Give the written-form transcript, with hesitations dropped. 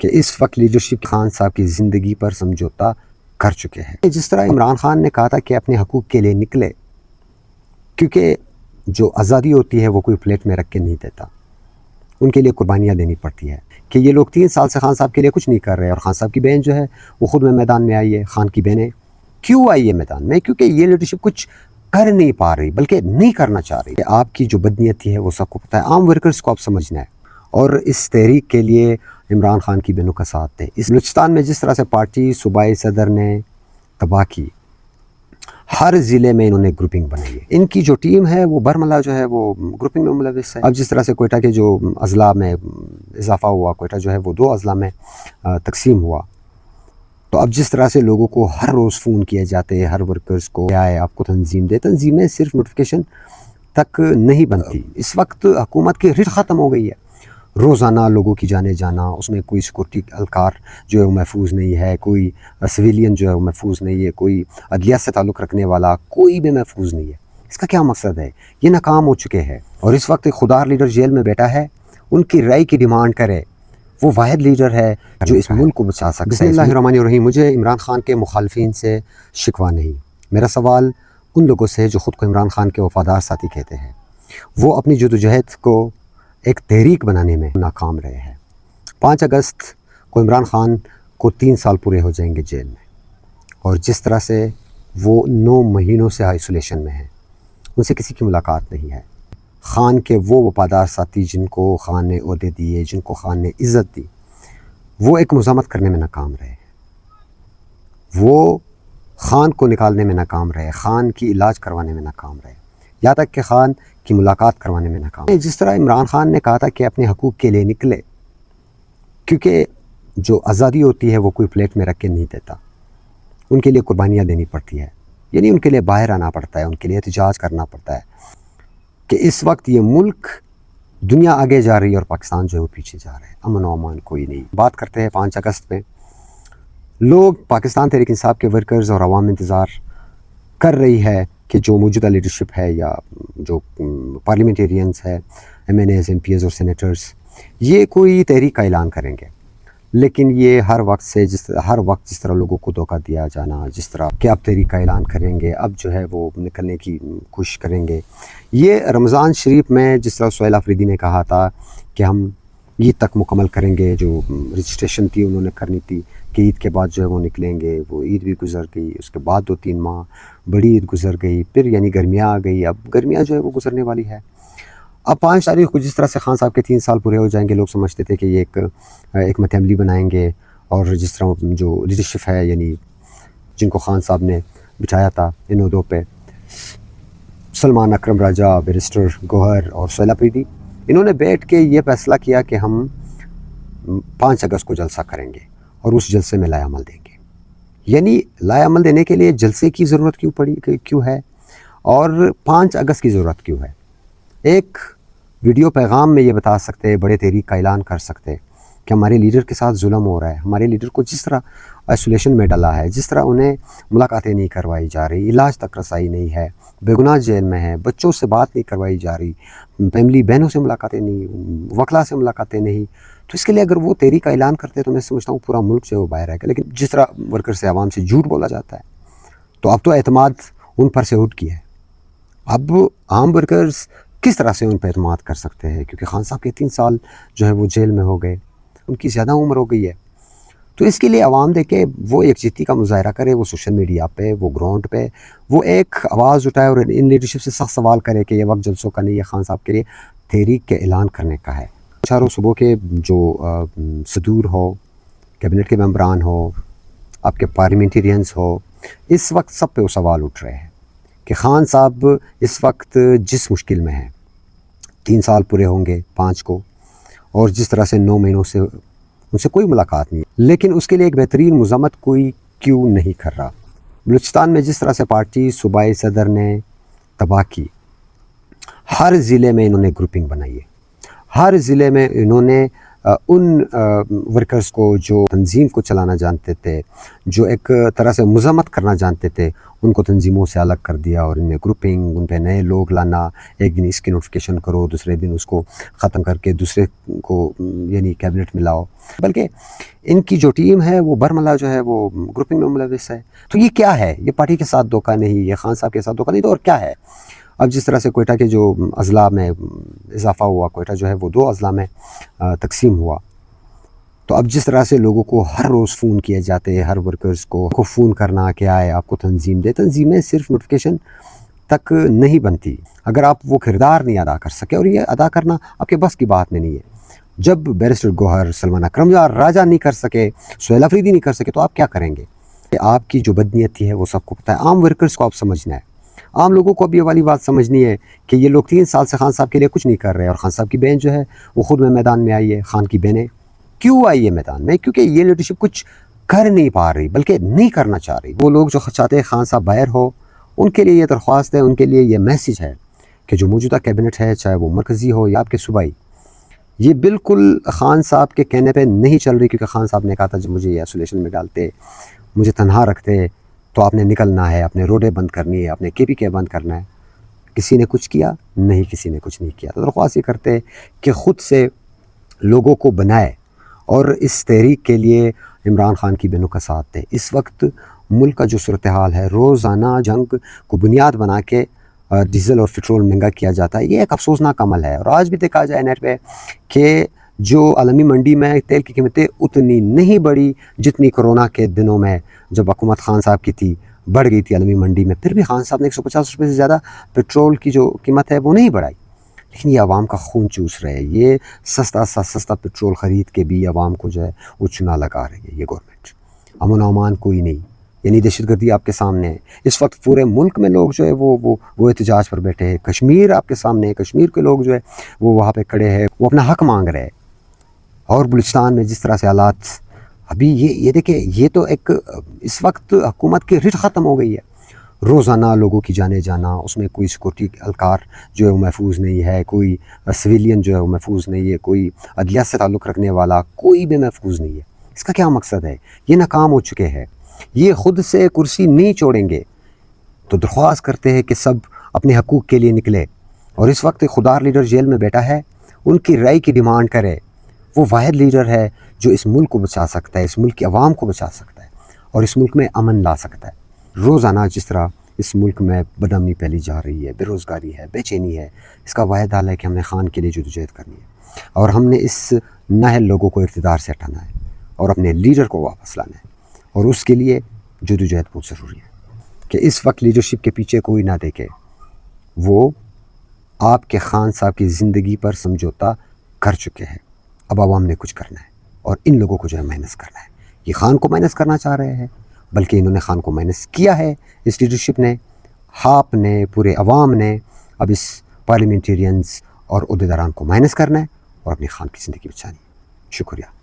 کہ اس وقت لیڈرشپ خان صاحب کی زندگی پر سمجھوتا کر چکے ہیں. جس طرح عمران خان نے کہا تھا کہ اپنے حقوق کے لیے نکلے، کیونکہ جو آزادی ہوتی ہے وہ کوئی پلیٹ میں رکھ کے نہیں دیتا، ان کے لیے قربانیاں دینی پڑتی ہے. کہ یہ لوگ 3 سال سے خان صاحب کے لیے کچھ نہیں کر رہے، اور خان صاحب کی بہن جو ہے وہ خود میں میدان میں آئی ہے. خان کی بہنیں کیوں آئی ہے میدان میں؟ کیونکہ یہ لیڈرشپ کچھ کر نہیں پا رہی، بلکہ نہیں کرنا چاہ رہی. کہ آپ کی جو بدنیتی ہے وہ سب کو پتہ ہے، عام ورکرز کو آپ سمجھنا ہے، اور اس تحریک کے لیے عمران خان کی بہنوں کا ساتھ دیں. اس بلوچستان میں جس طرح سے پارٹی صوبائی صدر نے تباہ کی، ہر ضلع میں انہوں نے گروپنگ بنائی ہے. ان کی جو ٹیم ہے وہ برملا جو ہے وہ گروپنگ میں ملوث ہے. اب جس طرح سے کوئٹہ کے جو اضلاع میں اضافہ ہوا، کوئٹہ جو ہے وہ 2 اضلاع میں تقسیم ہوا، تو اب جس طرح سے لوگوں کو ہر روز فون کیے جاتے ہیں، ہر ورکرز کو آئے آپ کو تنظیم دے، تنظیمیں صرف نوٹیفیکیشن تک نہیں بنتی. اس وقت حکومت کی ریٹ ختم ہو گئی ہے. روزانہ لوگوں کی جانے جانا، اس میں کوئی سیکورٹی اہلکار جو ہے وہ محفوظ نہیں ہے، کوئی سویلین جو ہے وہ محفوظ نہیں ہے، کوئی عدلیہ سے تعلق رکھنے والا کوئی بھی محفوظ نہیں ہے. اس کا کیا مقصد ہے؟ یہ ناکام ہو چکے ہیں. اور اس وقت ایک خوددار لیڈر جیل میں بیٹھا ہے، ان کی رائے کی ڈیمانڈ کرے. وہ واحد لیڈر ہے جو اس ملک کو بچا سکتا ہے. بسم اللہ الرحمن الرحیم. مجھے عمران خان کے مخالفین سے شکوہ نہیں. میرا سوال ان لوگوں سے جو خود کو عمران خان کے وفادار ساتھی کہتے ہیں. وہ اپنی جدوجہد کو ایک تحریک بنانے میں ناکام رہے ہیں. 5 اگست کو عمران خان کو 3 سال پورے ہو جائیں گے جیل میں، اور جس طرح سے وہ 9 مہینوں سے آئسولیشن میں ہیں، ان سے کسی کی ملاقات نہیں ہے. خان کے وہ وفادار ساتھی جن کو خان نے عہدے دیے، جن کو خان نے عزت دی، وہ ایک مزاحمت کرنے میں ناکام رہے ہیں. وہ خان کو نکالنے میں ناکام رہے، خان کی علاج کروانے میں ناکام رہے، یہاں تک کہ خان کی ملاقات کروانے میں ناکام. جس طرح عمران خان نے کہا تھا کہ اپنے حقوق کے لیے نکلے، کیونکہ جو آزادی ہوتی ہے وہ کوئی پلیٹ میں رکھ کے نہیں دیتا، ان کے لیے قربانیاں دینی پڑتی ہے. یعنی ان کے لیے باہر آنا پڑتا ہے، ان کے لیے احتجاج کرنا پڑتا ہے. کہ اس وقت یہ ملک، دنیا آگے جا رہی ہے اور پاکستان جو ہے وہ پیچھے جا رہا ہے. امن و امان کوئی نہیں. بات کرتے ہیں 5 اگست میں. لوگ پاکستان تحریک انصاف کے ورکرز اور عوام انتظار کر رہی ہے کہ جو موجودہ لیڈرشپ ہے یا جو پارلیمنٹیرینز ہے، M N As, M P As اور سینیٹرز، یہ کوئی تحریک کا اعلان کریں گے. لیکن یہ ہر وقت جس طرح لوگوں کو دھوکہ دیا جانا، جس طرح کہ اب تحریک کا اعلان کریں گے، اب جو ہے وہ نکلنے کی کوشش کریں گے. یہ رمضان شریف میں جس طرح سہیل آفریدی نے کہا تھا کہ ہم عید تک مکمل کریں گے، جو رجسٹریشن تھی انہوں نے کرنی تھی کہ عید کے بعد جو ہے وہ نکلیں گے. وہ عید بھی گزر گئی، اس کے بعد 2-3 ماہ بڑی عید گزر گئی، پھر یعنی گرمیاں آ گئی. اب گرمیاں جو ہے وہ گزرنے والی ہے. اب 5 تاریخ کو جس طرح سے خان صاحب کے 3 سال پورے ہو جائیں گے، لوگ سمجھتے تھے کہ یہ ایک مت عملی بنائیں گے، اور جس طرح جو لیڈرشپ ہے، یعنی جن کو خان صاحب نے بٹھایا تھا ان عہدوں پہ، سلمان اکرم راجہ، بیرسٹر گوہر اور سہیل آفریدی، انہوں نے بیٹھ کے یہ فیصلہ کیا کہ ہم 5 اگست کو جلسہ کریں گے اور اس جلسے میں لائحہ عمل دیں گے. یعنی لائحہ عمل دینے کے لیے جلسے کی ضرورت کیوں ہے، اور 5 اگست کی ضرورت کیوں ہے؟ ایک ویڈیو پیغام میں یہ بتا سکتے، بڑے تحریک کا اعلان کر سکتے کہ ہمارے لیڈر کے ساتھ ظلم ہو رہا ہے، ہمارے لیڈر کو جس طرح آئسولیشن میں ڈالا ہے، جس طرح انہیں ملاقاتیں نہیں کروائی جا رہی، علاج تک رسائی نہیں ہے، بے گناہ جیل میں ہے، بچوں سے بات نہیں کروائی جا رہی، فیملی بہنوں سے ملاقاتیں نہیں، وکلا سے ملاقاتیں نہیں. تو اس کے لیے اگر وہ تحریک کا اعلان کرتے تو میں سمجھتا ہوں پورا ملک جو ہے وہ باہر آئے گا. لیکن جس طرح ورکر سے عوام سے جھوٹ بولا جاتا ہے، تو اب تو اعتماد ان پر سے اٹھ گیا ہے. اب عام ورکرز کس طرح سے ان پہ اعتماد کر سکتے ہیں؟ کیونکہ خان صاحب کے 3 سال جو ہے وہ جیل میں ہو گئے، ان کی زیادہ عمر ہو گئی ہے. تو اس کے لیے عوام دیکھے وہ یکجہتی کا مظاہرہ کرے، وہ سوشل میڈیا پہ، وہ گراؤنڈ پہ، وہ ایک آواز اٹھائے اور ان لیڈرشپ سے سخت سوال کرے کہ یہ وقت جلسوں کا نہیں، یہ خان صاحب کے لیے تحریک کے اعلان کرنے کا ہے. چاروں صوبوں کے جو صدور ہو، کیبنٹ کے ممبران ہو، آپ کے پارلیمنٹیرینز ہو، اس وقت سب پہ وہ سوال اٹھ رہے ہیں کہ خان صاحب اس وقت جس مشکل میں ہیں، 3 سال پورے ہوں گے 5 کو، اور جس طرح سے 9 مہینوں سے ان سے کوئی ملاقات نہیں، لیکن اس کے لیے ایک بہترین مزاحمت کوئی کیوں نہیں کر رہا. بلوچستان میں جس طرح سے پارٹی صوبائی صدر نے تباہ کی، ہر ضلع میں انہوں نے گروپنگ بنائی ہے، ہر ضلع میں انہوں نے ان ورکرز کو جو تنظیم کو چلانا جانتے تھے، جو ایک طرح سے مذمت کرنا جانتے تھے، ان کو تنظیموں سے الگ کر دیا اور ان میں گروپنگ، ان پہ نئے لوگ لانا، ایک دن اس کی نوٹیفیکیشن کرو، دوسرے دن اس کو ختم کر کے دوسرے کو یعنی کیبنٹ میں لاؤ، بلکہ ان کی جو ٹیم ہے وہ برملا جو ہے وہ گروپنگ میں ملوث ہے۔ تو یہ کیا ہے؟ یہ پارٹی کے ساتھ دھوکہ نہیں، یہ خان صاحب کے ساتھ دھوکہ نہیں، تو اور کیا ہے؟ اب جس طرح سے کوئٹہ کے جو اضلاع میں اضافہ ہوا، کوئٹہ جو ہے وہ 2 اضلاع میں تقسیم ہوا، تو اب جس طرح سے لوگوں کو ہر روز فون کیے جاتے، ہر ورکرز کو فون کرنا کہ آئے آپ کو تنظیم دے، تنظیمیں صرف نوٹیفیکیشن تک نہیں بنتی اگر آپ وہ کردار نہیں ادا کر سکے، اور یہ ادا کرنا آپ کے بس کی بات میں نہیں ہے۔ جب بیرسٹر گوہر، سلمان اکرم راجہ نہیں کر سکے، سہیل افریدی نہیں کر سکے، تو آپ کیا کریں گے؟ آپ کی جو بدنیتی ہے وہ سب کو پتہ ہے، عام ورکرز کو آپ سمجھنا ہے، عام لوگوں کو اب یہ والی بات سمجھنی ہے کہ یہ لوگ 3 سال سے خان صاحب کے لیے کچھ نہیں کر رہے، اور خان صاحب کی بہن جو ہے وہ خود میں میدان میں آئی ہے۔ خان کی بہنیں کیوں آئی ہے میدان میں؟ کیونکہ یہ لیڈرشپ کچھ کر نہیں پا رہی، بلکہ نہیں کرنا چاہ رہی۔ وہ لوگ جو چاہتے ہیں خان صاحب باہر ہو، ان کے لیے یہ درخواست ہے، ان کے لیے یہ میسیج ہے کہ جو موجودہ کیبنٹ ہے، چاہے وہ مرکزی ہو یا آپ کے صوبائی، یہ بالکل خان صاحب کے کہنے پہ نہیں چل رہی، کیونکہ خان صاحب نے کہا تھا جب مجھے یہ آئسولیشن میں ڈالتے، مجھے تنہا رکھتے، تو آپ نے نکلنا ہے، اپنے روڈیں بند کرنی ہے، اپنے کے پی کے بند کرنا ہے۔ کسی نے کچھ کیا؟ نہیں، کسی نے کچھ نہیں کیا۔ تو درخواست یہ کرتے کہ خود سے لوگوں کو بنائے اور اس تحریک کے لیے عمران خان کی بہنوں کا ساتھ دیں۔ اس وقت ملک کا جو صورتحال ہے، روزانہ جنگ کو بنیاد بنا کے ڈیزل اور پٹرول مہنگا کیا جاتا ہے، یہ ایک افسوسناک عمل ہے۔ اور آج بھی دیکھا جائے نیٹ پہ کہ جو عالمی منڈی میں تیل کی قیمتیں اتنی نہیں بڑھی جتنی کرونا کے دنوں میں جب حکومت خان صاحب کی تھی بڑھ گئی تھی عالمی منڈی میں، پھر بھی خان صاحب نے 150 روپے سے زیادہ پٹرول کی جو قیمت ہے وہ نہیں بڑھائی، لیکن یہ عوام کا خون چوس رہے، یہ سستا پٹرول خرید کے بھی عوام کو جو ہے وہ چنا لگا رہی ہے۔ یہ گورنمنٹ امن و امان کوئی نہیں، یعنی دہشت گردی آپ کے سامنے ہے۔ اس وقت پورے ملک میں لوگ جو ہے وہ احتجاج پر بیٹھے ہیں، کشمیر آپ کے سامنے ہے، کشمیر کے لوگ جو ہے وہ وہاں پہ کھڑے ہیں، وہ اپنا حق مانگ رہے ہیں۔ اور بلوچستان میں جس طرح سے حالات ابھی یہ دیکھیں، یہ تو ایک اس وقت حکومت کی رٹ ختم ہو گئی ہے۔ روزانہ لوگوں کی جانے جانا، اس میں کوئی سیکورٹی اہلکار جو ہے وہ محفوظ نہیں ہے، کوئی سویلین جو ہے وہ محفوظ نہیں ہے، کوئی عدلیہ سے تعلق رکھنے والا کوئی بھی محفوظ نہیں ہے۔ اس کا کیا مقصد ہے؟ یہ ناکام ہو چکے ہیں، یہ خود سے کرسی نہیں چھوڑیں گے۔ تو درخواست کرتے ہیں کہ سب اپنے حقوق کے لیے نکلے، اور اس وقت خودار لیڈر جیل میں بیٹھا ہے، ان کی رائے کی ڈیمانڈ کرے۔ وہ واحد لیڈر ہے جو اس ملک کو بچا سکتا ہے، اس ملک کی عوام کو بچا سکتا ہے، اور اس ملک میں امن لا سکتا ہے۔ روزانہ جس طرح اس ملک میں بدامنی پھیلی جا رہی ہے، بے روزگاری ہے، بے چینی ہے، اس کا واحد حل ہے کہ ہم نے خان کے لیے جدوجہد کرنی ہے، اور ہم نے اس نااہل لوگوں کو اقتدار سے ہٹانا ہے، اور اپنے لیڈر کو واپس لانا ہے، اور اس کے لیے جدوجہد بہت ضروری ہے کہ اس وقت لیڈرشپ کے پیچھے کوئی نہ دیکھے۔ وہ آپ کے خان صاحب کی زندگی پر سمجھوتا کر چکے ہیں، اب عوام نے کچھ کرنا ہے، اور ان لوگوں کو جو ہے مائنس کرنا ہے۔ یہ خان کو مائنس کرنا چاہ رہے ہیں، بلکہ انہوں نے خان کو مائنس کیا ہے، اس لیڈرشپ نے، آپ نے، پورے عوام نے اب اس پارلیمنٹیرینز اور عہدیداران کو مائنس کرنا ہے اور اپنی خان کی زندگی بچانی ہے۔ شکریہ۔